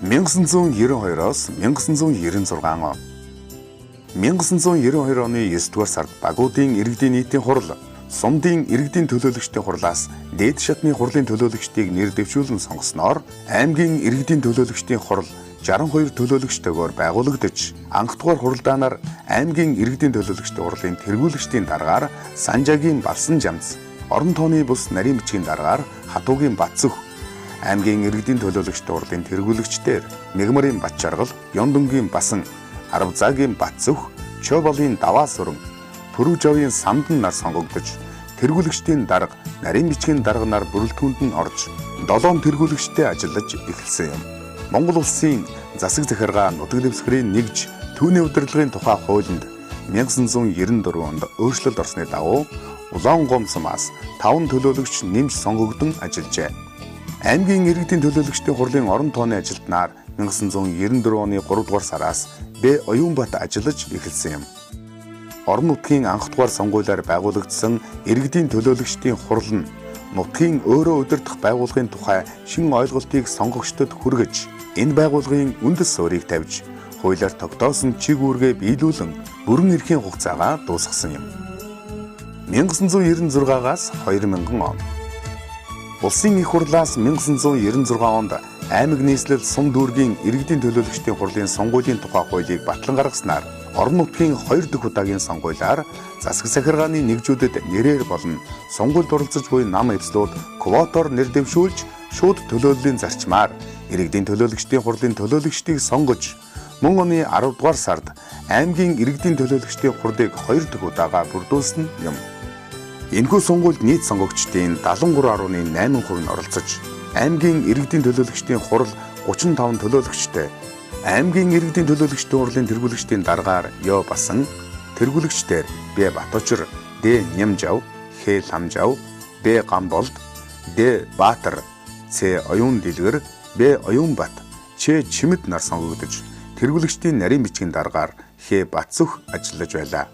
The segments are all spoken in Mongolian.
1992-оос 1996 он. 1992 оны 9-р сард Багуудын иргэдийн нийтийн хурал, Сумдын иргэдийн төлөөлөгчдийн хурлаас дээд шатны хурлын төлөөлөгчдийг нэр дэвшүүлэн сонгосноор аймгийн иргэдийн төлөөлөгчдийн хурал 62 төлөөлөгчтэйгээр байгуулагдаж, анхдугаар хуралдаанаар аймгийн иргэдийн төлөөлөгчдийн хурлын тэргүүлэгчдийн дараагаар Санжаагийн Балсан Жамц, орон тооны бус нарийн бичгийн дараагаар Хатуугийн Батцөх, аймгийн иргэдийн төлөөлөгчдийн хурлын тэргүүлэгчдээр Мягмарын Батчаргал, Ёндонгийн Басан, Арвзаагийн Батцөх, Чоболын Даваа Сүрэн, Пүрүжавын Самдан нар сонгогдож, тэргүүлэгчдийн дарга, нарийн бичгийн дарга нар бүрэлдэхүүнд нь орж, 7 тэргүүлэгчтэй ажиллаж эхэлсэн юм. Монгол улсын засаг захиргаа нутаг дэвсгэрийн нэгж түүний удирдлагын тухай хуулинд 1994 онд өөрчлөлт орсны дагуу Улаан гомсомоос 5 төлөөлөгч нэмж сонгогдсон ажиллажээ. Аймгийн иргэдийн төлөөлөгчдийн хурлын орон тооны ажилтнаар 1994 оны 3 дугаар сараас Б. Оюунбат ажиллаж эхэлсэн юм. Орон нутгийн анх дугаар сонгуулиар байгуулагдсан иргэдийн төлөөлөгчдийн хурал нь нутгийн өөрөө удирдах байгууллагын тухай шинэ ойлголтыг сонгогчдод хүргэж, энэ байгууллагын үндэс суурийг тавьж, хуулиар тогтоосон чиг үүргээ биелүүлэн бүрэн эрхийн хугацаагаа дуусгасан юм. 1996-аас 2000 он. Улсын их хурлаас 1996 онд аймаг нийслэл сум дүүргийн иргэдийн төлөөлөгчдийн хурлын сонгуулийн тухай хуулийг батлан гаргаснаар орон нутгийн 2 дахь удаагийн сонгуулиар засаг захиргааны нэгжүүдэд нэрээр болон сонгуульд оролцож буй нам эвслүүд квотоор нэр дэвшүүлж шууд төлөөллийн зарчмаар иргэдийн төлөөлөгчдийн хурлын төлөөлөгчдийг сонгож, мөн оны 10 дугаар сард аймгийн иргэдийн төлөөлөгчдийн хурлыг 2 дахь удаага бүрдүүлсэн юм. Энэхүү сонгуульд нийт сонгогчдын 73.8% нь оролцож, аймгийн иргэдийн төлөөлөгчдийн хурал 35 төлөөлөгчтэй, аймгийн иргэдийн төлөөлөгчдийн хурлын тэргүүлэгчдийн дараагаар Ё Басан, тэргүүлэгчдээр Б. Баточр, Д. Нямжав, Х. Ламжав, Б. Гамболд, Д. Баатар, С. Оюун Дэлгэр, Б. Оюунбат, Ч. Чимэд нар сонгогдож, тэргүүлэгчдийн нарийн бичгийн дараагаар Х. Батцөх ажиллаж байлаа.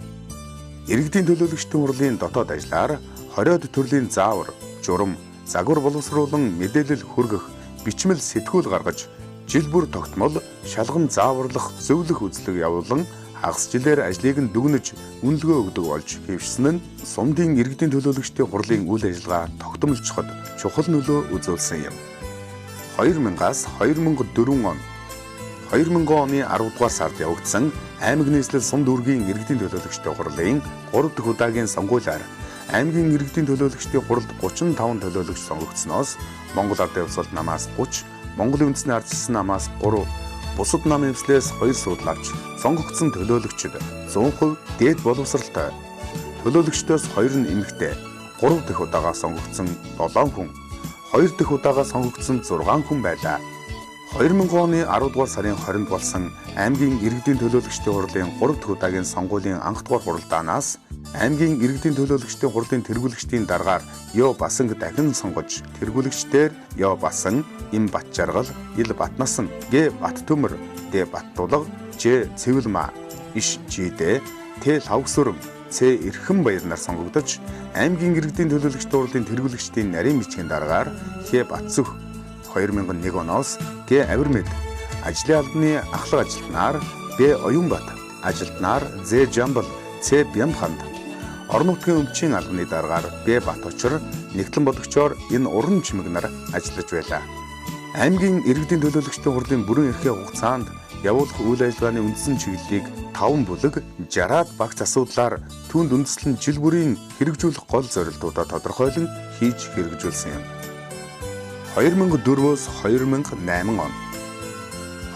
Иргэдийн төлөөлөгчдийн хурлын дотоод ажлаар 20-од төрлийн заавар, журам, загвар боловсруулан мэдээлэл хүргэх, бичмэл сэтгүүл гаргаж, жил бүр тогтмол, шалган зааварлах, зөвлөх үзлэг явуулан хагас жилээр ажлыг нь дүгнэж, үнэлгээ өгдөг болж хэвшсэн нь Сумдын иргэдийн төлөөлөгчдийн хурлын үйл ажиллагаа тогтмолцоход чухал нөлөө үзүүлсэн юм. 2000-аас 2004 он. 2000 оны 10 дугаар сард явагдсан аймаг нийслэл сум дүүргийн иргэдийн төлөөлөгчдийн хурлын 3 дахь удаагийн сонгуулиар аймгийн иргэдийн төлөөлөгчдийн хуралд 35 төлөөлөгч сонгогдсноос Монгол Ардын Хувьсгалт намаас 30, Монголын үндэсний ардчилсан намаас 3, бусад нам эвслээс 2 суудлын авч сонгогдсон төлөөлөгчид 100% дээд боловсралтай. Төлөөлөгчдөөс 2 нь эмэгтэй, 3 дахь удаагаа сонгогдсон 7 хүн, 2 дахь удаагаа сонгогдсон 6 хүн байлаа. 2000 оны 10 дугаар сарын 20-нд болсон аймгийн иргэдийн төлөөлөгчдийн хурлын 3 дахь удаагийн сонгуулийн анх дугаар хуралдаанаас аймгийн иргэдийн төлөөлөгчдийн хурлын тэргүүлэгчдийн дараагаар Ё Басанг дахин сонгож, тэргүүлэгчдээр Ё Басан, Им Батчаргал, Ил Батнасан, Г Баттөмөр, Д Баттулга, Ж Цэвэлма, Иш Жидэ, Т Лавсүрэн, Ц Эрхэн баяр нар сонгогдож, аймгийн иргэдийн төлөөлөгчдийн хурлын тэргүүлэгчдийн нарийн бичгийн дараагаар Х Батцөх 2001 оноос Г Авирмэд, ажлын албаны ахлах ажилтнаар Б Оюунбат, ажилтнаар З Жамбал, Ц Бямханд, орон нутгийн өмчийн албаны дараагаар Б Баточр, нэгтлэн бодогчоор энэ уран чимэг нар ажиллаж байлаа. Аймгийн иргэдийн төлөөлөгчдийн хурлын бүрэн эрхийн хугацаанд явуулах үйл ажиллагааны үндсэн чиглэлийг 5 бүлэг 60-аад багц асуудлаар түүнд үндэслэн жил бүрийн хэрэгжүүлэх гол зорилтуудаа тодорхойлон хийж хэрэгжүүлсэн юм. 2004-өөс 2008 он.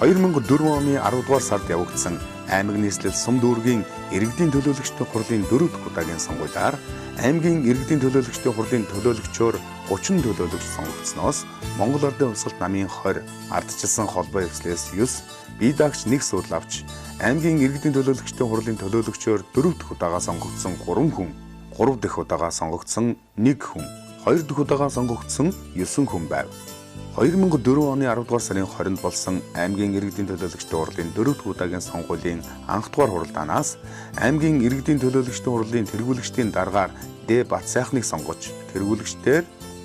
2004 оны 10 дугаар сард явагдсан аймаг нийслэл сум дүүргийн иргэдийн төлөөлөгчдийн хурлын 4 дахь удаагийн сонгуулиар аймгийн иргэдийн төлөөлөгчдийн хурлын төлөөлөгчөөр 30 төлөөлөгч сонгогдсноос Монгол Ардын Хувьсгалт намын 20, ардчилсан холбоо эвслээс 9, бие даагч 1 суудлын авч аймгийн иргэдийн төлөөлөгчдийн хурлын төлөөлөгчөөр 4 дахь удаагаа сонгогдсон 3 хүн, 3 дахь удаагаа сонгогдсон 1 хүн, 2 дахь удаагаа сонгогдсон 9 хүн байв. 2004 оны 10 дугаар сарын 20-нд болсон аймгийн иргэдийн төлөөлөгчдийн хурлын 4 дахь удаагийн сонгуулийн анх дугаар хуралдаанаас аймгийн иргэдийн төлөөлөгчдийн хурлын тэргүүлэгчдийн дараагаар Д Бат сайхныг сонгож, тэргүүлэгчдээр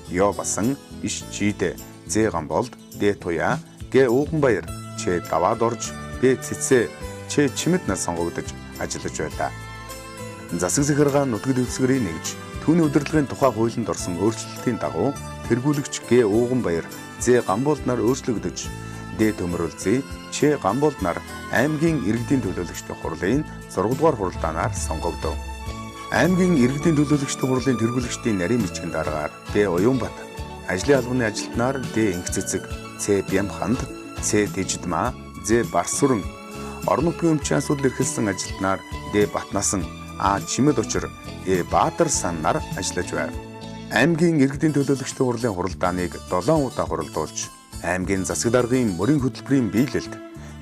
Ё Басан, Иш Жидэ, З Гамболд, Д Туя, Г Ууганбаяр, Ч даваад орж, Б цэцээ, Ч чимэд нар сонгогдож ажиллаж байлаа. Засаг захиргаан нутаг дэвсгэрийг нэгж түүний удирдлагын тухай хуулинд орсон өөрчлөлтийн дагуу тэргүүлэгч Г ууган баяр, З гамболд нар өөрчлөгдөж, Д төмөрөлзий, Ч гамболд нар аймгийн иргэдийн төлөөлөгчдийн хурлын 6 дугаар хуралдаанаар сонгогдов. Аймгийн иргэдийн төлөөлөгчдийн хурлын тэргүүлэгчдийн нарийн бичгийн дараагаар Б Уянбат, ажлын албаны ажилтнаар Д Инхцэцэг, Ц Бямханд, Ц Тэжидмаа, З Барсүрэн, орон нутгийн өмчийн асуудал эрхэлсэн ажилтнаар Д Батнасан, А Чимэд Учир, Э Баатар сан нар ажиллаж байв. Аймгийн иргэдийн төлөөлөгчдийн хурлын хуралдааныг 7 удаа хуралдуулж, аймгийн засаг даргын мөрийн хөтөлбөрийн биелэлд,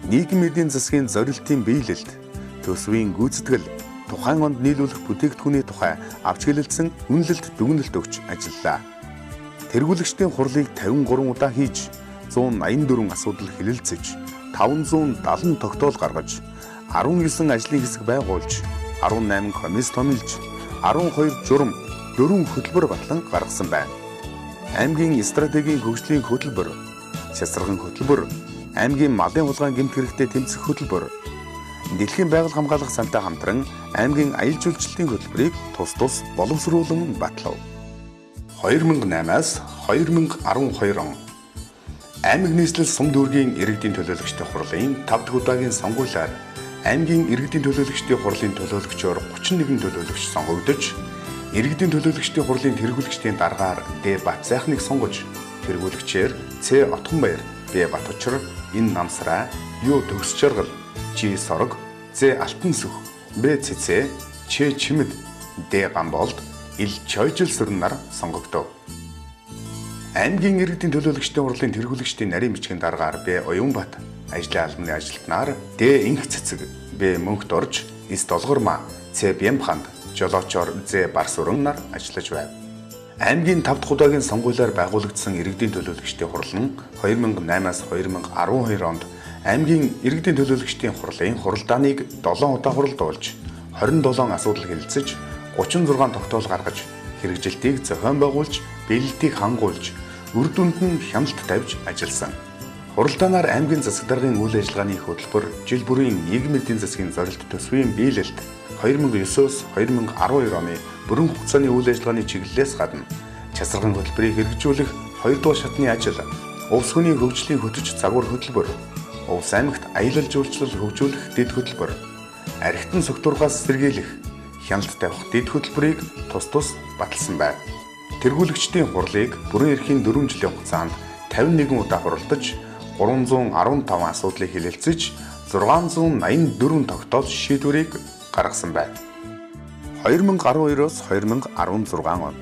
нийгмийн эдийн засгийн зорилтын биелэлд, төсвийн гүйцэтгэл, тухайн онд нийлүүлэх бүтээгдэхүүний тухай авч хэлэлцсэн үнэлэлт дүгнэлт өгч ажиллалаа. Тэргүүлэгчдийн хурлыг 53 удаа хийж, 184 асуудал хэлэлцэж, 570 тогтоол гаргаж, 19 ажлын хэсэг байгуулж, 18 комисс томилж, 12 журам, 4 хөтөлбөр батлан гаргасан байна. Аймгийн стратегийн хөгжлийн хөтөлбөр, шасарган хөтөлбөр, аймгийн малын хулгайн гэмт хэрэгтэд тэмцэх хөтөлбөр, Дэлхийн байгаль хамгаалах сантай хамтран аймгийн аялал жуулчлалын хөтөлбөрийг тус тус боловсруулан батлав. 2008-аас 2012 он аймаг нийслэл сум дүүргийн иргэдийн төлөөлөгчдийн хурлын 5 дахь удаагийн сонгуулиар аймгийн иргэдийн төлөөлөгчдийн хурлын төлөөлөгчөөр 31 төлөөлөгч сонгогдож, иргэдийн төлөөлөгчдийн хурлын тэргүүлэгчдийн дараагаар Д Батзайхныг сонгож, тэргүүлэгчээр Ц Отгонбаяр, Б Батучир, Н Намсраа, Ю Төгс Жаргал, Ж Сорог, З Алтан сүх, Б Цэцээ, Ч Чимэд, Д Гамболд, Ил Чойжил сүрэн нар сонгогдов. Аймгийн иргэдийн төлөөлөгчдийн хурлын тэргүүлэгчдийн нарийн бичгийн дараагаар Б Уянбат, ажлын албаны ажилтнаар Д Инхцэцэг, Б Мөнхт орж, С Долгормаа, Ц Бямханд, жолоочоор З Барсүрэн нар ажиллаж байв. Аймгийн 5 дахь удаагийн сонгуулиар байгуулагдсан иргэдийн төлөөлөгчдийн хурал нь 2008-аас 2012 онд аймгийн иргэдийн төлөөлөгчдийн хурлын хуралдааныг 7 удаа хуралдуулж, 27 асуудал хэлэлцэж, 36 тогтоол гаргаж, хэрэгжилтийг зохион байгуулж, биелэлтийг хангуулж, үр дүнд нь хяналт тавьж ажилласан. Хуралдаанаар аймгийн засаг даргын үйл ажиллагааны хөтөлбөр, жил бүрийн нийгмийн эдийн засгийн зорилт төсвийн биелэлт, 2009-өөс 2012 оны бүрэн хугацааны үйл ажиллагааны чиглэлээс гадна часарган хөтөлбөрийг хэрэгжүүлэх 2 дугаар шатны ажил, Увс хүний хөгжлийн хөтөч загвар хөтөлбөр, Увс аймагт аялал жуулчлал хөгжүүлэх дэд хөтөлбөр, архитан согтургаас сэргийлэх, хяналт тавих дэд хөтөлбөрийг тус тус баталсан байна. Тэргүүлэгчдийн хурлыг бүрэн эрхийн 4 жилийн хугацаанд 51 удаа хуралдаж, 315 асуудлыг хэлэлцэж, 684 тогтоол шийдвэрийг гаргасан байна. 2012-оос 2016 он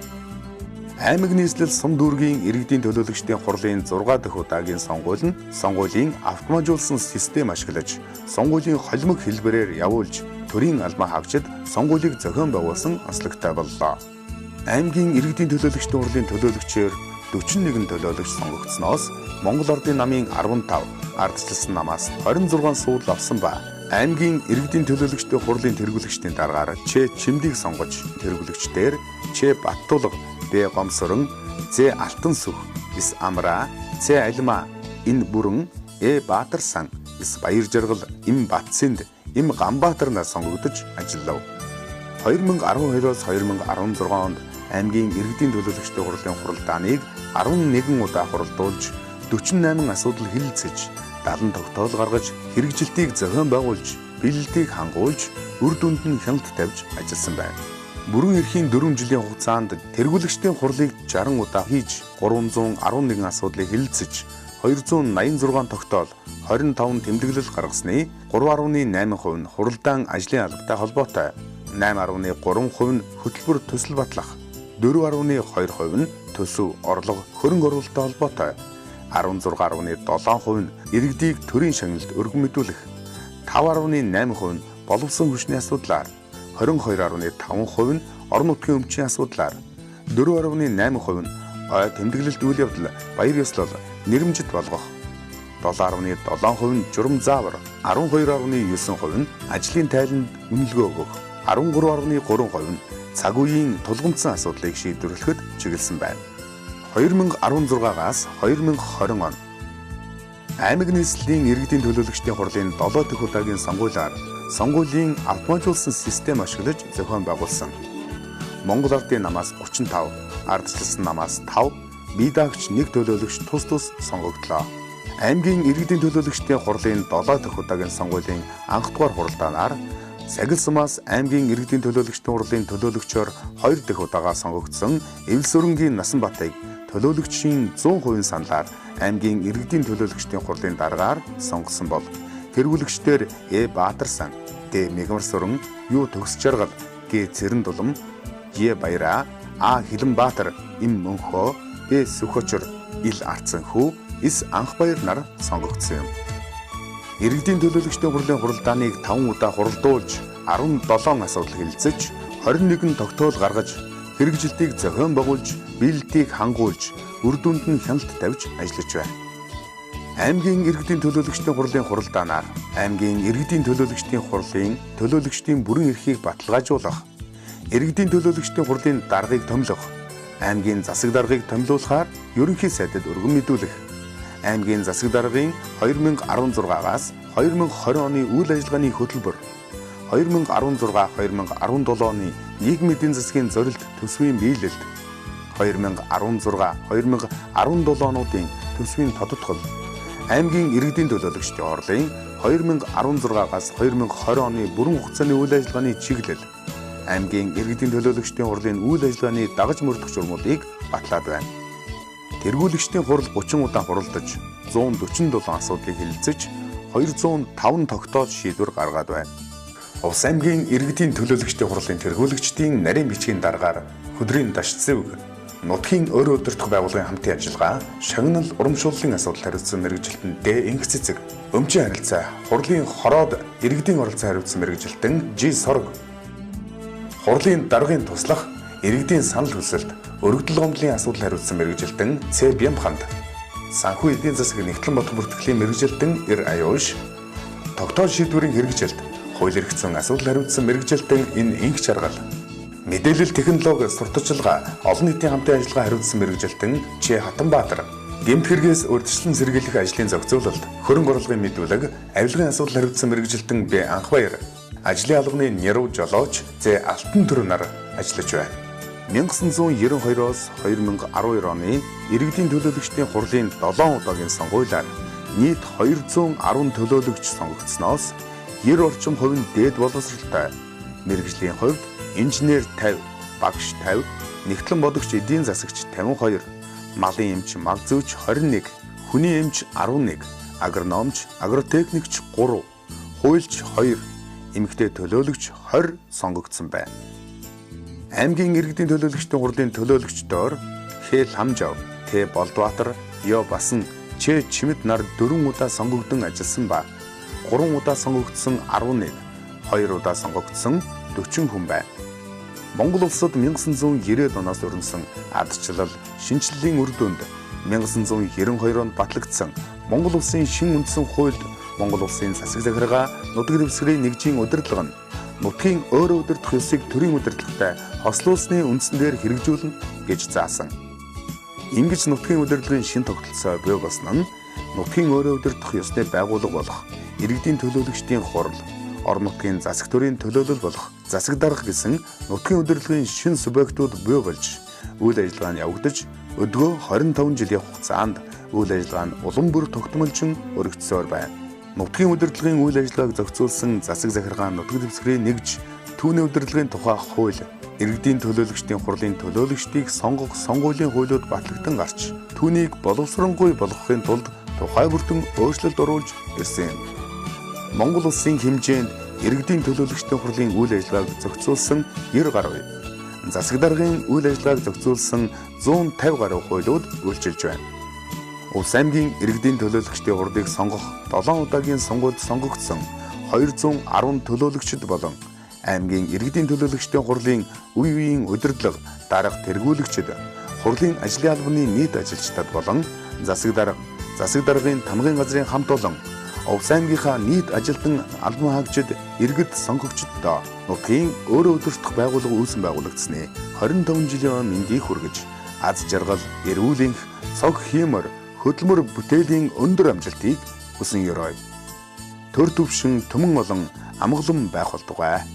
аймаг нийслэл сум дүүргийн иргэдийн төлөөлөгчдийн хурлын 6 дахь удаагийн сонгуул нь сонгуулийн автоматжуулсан систем ашиглаж, сонгуулийн холимог хэлбэрээр явуулж, төрийн албан хаагчид сонгуулийг зохион байгуулсан онцлогтой боллоо. Аймгийн иргэдийн төлөөлөгчдийн хурлын төлөөлөгчөөр 41 төлөөлөгч сонгогдсноос Монгол Ардын намын 15, ардчилсан намаас 26 суудл авсан ба аймгийн иргэдийн төлөөлөгчдийн хурлын тэргүүлэгчдийн дараагаар Ч Чимдийг сонгож, тэргүүлэгчдээр Ч Баттулга, Б Гомсорон, З Алтан сүх, С Амраа, Ц Алимаа, Н Бүрэн, Э Баатар сан, С Баяр Жаргал, М Батсэнд, М Гамбаатар нар сонгогдож ажиллав. 2012-оос 2016 онд аймгийн иргэдийн төлөөлөгчдийн хурлын хуралдааныг 11 удаа хуралдуулж, 48 асуудал хэлэлцэж, 70 тогтоол гаргаж, хэрэгжилтийг зохион байгуулж, биелэлтийг хангуулж, үр дүнд нь хяналт тавьж ажилласан байна. Бүрэн эрхийн 4 жилийн хугацаанд тэргүүлэгчдийн хурлыг 60 удаа хийж, 311 асуудлыг хэлэлцэж, 286 тогтоол, 25 тэмдэглэл гаргасны 3.8% нь хуралдаан ажлын албатай холбоотой, 8.3% нь хөтөлбөр төсөл батлах, 4.2% нь төсөв, орлого, хөрөнгө оруулалттай холбоотой, 16.7% нь иргэдийг төрийн шагналд өргөн мэдүүлэх, 5.8% нь боловсон хүчний асуудлаар, 22.5% нь орон нутгийн өмчийн асуудлаар, 4.8% нь ой тэмдэглэлт үйл явдал, баяр ёслол, нэрмжит болгох, 7.7% нь журам заавар, 12.9% нь ажлын тайланд үнэлгээ өгөх, 13.3% нь цаг үеийн тулгымдсан асуудлыг шийдвэрлэхэд чиглэсэн байна. 2016-аас 2020 он Аймаг нийслэлийн иргэдийн төлөөлөгчдийн хурлын 7 дахь удаагийн сонгуулиар сонгуулийн автоматжуулсан систем ашиглаж зохион байгуулсан. Монгол Ардын намаас 35, ардчилсан намаас 5, бие даагч 1 төлөөлөгч тус сонгогдлоо. Аймгийн иргэдийн төлөөлөгчдийн хурлын 7 дахь удаагийн сонгуулийн анх дугаар хуралдаанаар Сагил сумаас аймгийн иргэдийн төлөөлөгчдийн хурлын төлөөлөгчөөр 2 дахь удаага сонгогдсон Эвэлсүрэнгийн Насанбатыг төлөөлөгчийн 100% саналаар аймгийн иргэдийн төлөөлөгчдийн хурлын дараагаар сонгосон бол тэргүүлэгчдэр Э Баатарсан, Д Мегмарсүрэн, Ю Төгс Жаргал, Г Цэрэн Дулам, Е Баяра, А Хилэнбаатар, Им Мөнхөө, Б Сүхөчөр, Ил Арцанхүү, С Анхбаяр нар сонгогдсон юм. Иргэдийн төлөөлөгчдийн хурлын хуралдааныг 5 удаа хуралдуулж 17 асуудал хэлэлцэж 21 тогтоол гаргаж хэрэгжилтийг зохион байгуулж биелэлтийг хангуулж үр дүнд нь хяналт тавьж ажиллаж байна. Аймгийн иргэдийн төлөөлөгчдийн хурлын хуралдаанаар аймгийн иргэдийн төлөөлөгчдийн хурлын төлөөлөгчдийн бүрэн эрхийг баталгаажуулах, иргэдийн төлөөлөгчдийн хурлын даргыг томилох, аймгийн засаг даргыг томилуулахаар ерөнхий сайдад өргөн мэдүүлэх, аймгийн засаг даргын 2016-аас 2020 оны үйл ажиллагааны хөтөлбөр, 2016-2017 оны нийгмийн эдийн засгийн зорилт төсвийн биелэлт, 2016-2017 онуудын төсвийн тодотгол, аймгийн иргэдийн төлөөлөгчдийн хурлын 2016-аас 2020 оны бүрэн хугацааны үйл ажиллагааны чиглэл, аймгийн иргэдийн төлөөлөгчдийн хурлын үйл ажиллагааны дагаж мөрдөх журмуудыг батлаад байна. Тэргүүлэгчдийн хурал 30 удаа хуралдаж 147 асуудлыг хэлэлцэж 205 тогтоол шийдвэр гаргаад байна. Улс аймгийн иргэдийн төлөөлөгчдийн хурлын тэргүүлэгчдийн нарийн бичгийн дараагаар хөдрийн даш зэвг, нутгийн өөр өдөртөх байгууллагын хамтын ажиллагаа, шагнал урамшууллын асуудал хариуцсан мэргэжилтэн Д инх цэцэг, өмчийн харилцаа, хурлын хороод иргэдийн оролцоо хариуцсан мэргэжилтэн Ж сорог, хурлын даргын туслах, иргэдийн санал хүсэлт, өргөдөл гомдлын асуудал хариуцсан мэргэжилтэн Ц Бямханд, санхүү эдийн засаг нэгтлэн бодох бүртгэлийн мэргэжилтэн Р Аюуш, тогтоол шийдвэрийн хэрэгжилт, хууль эрх зүйн асуудал хариуцсан мэргэжилтэн Н инх Жаргал, мэдээлэл технологи сурталчилгаа, олон нийтийн хамтын ажиллагаа хариуцсан мэргэжилтэн Ч Хатанбаатар, гэмт хэрэгээс урьдчилан сэргийлэх ажлын зохицуулалт, хөрөнгө оруулгын мэдүүлэг, авилгын асуудал хариуцсан мэргэжилтэн Б Анхбаяр, ажлын албаны Няруу Жолооч З Алтан Түр нар ажиллаж байна. 1992-оос 2012 оны иргэдийн төлөөлөгчдийн хурлын 7 удаагийн сонгуулиар нийт 210 төлөөлөгч сонгогдсноос 90 орчим хувь нь дээд боловсралтай, мэргэжлийн хувьд инженер 50, багш 50, нэгтлэн бодогч эдийн засагч 52, малын эмч мал зүйч 21, хүний эмч 11, агрономч, агротехникч 3, хуульч 2, эмэгтэй төлөөлөгч 20 сонгогдсон байна. Аймгийн иргэдийн төлөөлөгчдийн хурлын төлөөлөгчдөөр Х Ламжав, Т Болдбаатар, Ё Басан, Ч Чимэд нар 4 удаа сонгогдсон ажилласан ба 3 удаа сонгогдсон 11, 2 удаа сонгогдсон 40 хүн байна. Монгол улсад 1990-ад оноос өрнөсөн ардчлал, шинжиллийн үр дүнд 1992 онд батлагдсан Монгол улсын шин үндсэн хуульд Монгол улсын засаг захиргаа нутаг дэвсгэрийн нэгжийн удирдлага нь нутгийн өөрөө удирдах ёсыг төрийн удирдлагатай хослуулсны үндсэн дээр хэрэгжүүлнэ гэж заасан. Ингэж нутгийн удирдлагын шин тогтолцоо бий болсон нь нутгийн өөрөө удирдах ёсны байгууллага болох иргэдийн төлөөлөгчдийн хурал, орон нутгийн засаг төрийн төлөөлөл болох засаг дарга гэсэн нутгийн удирдлагын шин субъектууд бий болж үйл ажиллагаа нь явагдаж өдгөө 25 жилийн хугацаанд үйл ажиллагаа нь улам бүр тогтмолжин өргөцсөөр байна. Нутгийн удирдлагын үйл ажиллагааг зохицуулсан засаг захиргаа нутаг дэвсгэрийн нэгж түүний удирдлагын тухай хууль, иргэдийн төлөөлөгчдийн хурлын төлөөлөгчдийг сонгох сонгуулийн хуулиуд батлагдсан гарч түүнийг боловсронгүй болгохын тулд тухай бүртэн өөрчлөлт оруулж ирсэн юм. Монгол улсын хэмжээнд иргэдийн төлөөлөгчдийн хурлын үйл ажиллагааг зохицуулсан 90 гаруй, засаг даргын үйл ажиллагааг зохицуулсан 150 гаруй хуулиуд үйлчилж байна. Улс аймгийн иргэдийн төлөөлөгчдийн хурлыг сонгох 7 удаагийн сонгуульд сонгогдсон 210 төлөөлөгчд болон аймгийн иргэдийн төлөөлөгчдийн хурлын үе үеийн удирдлага, дарга тэргүүлэгчид, хурлын ажлын албаны нийт ажилчдад болон засаг даргын тамгын газрын хамт олон Улс аймгийнхаа нийт ажилтан албан хаагчид, иргэд сонгогчдод нутгийн өөрөө удирдах байгууллага үүсэн байгуулагдсны 25 жилийн өмнө мэндийг хүргэж аз жаргал, эрүүл энх, цог хиймор, хөдөлмөр бүтээлийн өндөр амжилтыг хүсэн ёрой. Төр төвшин түмэн олон амгалан байх болтугай.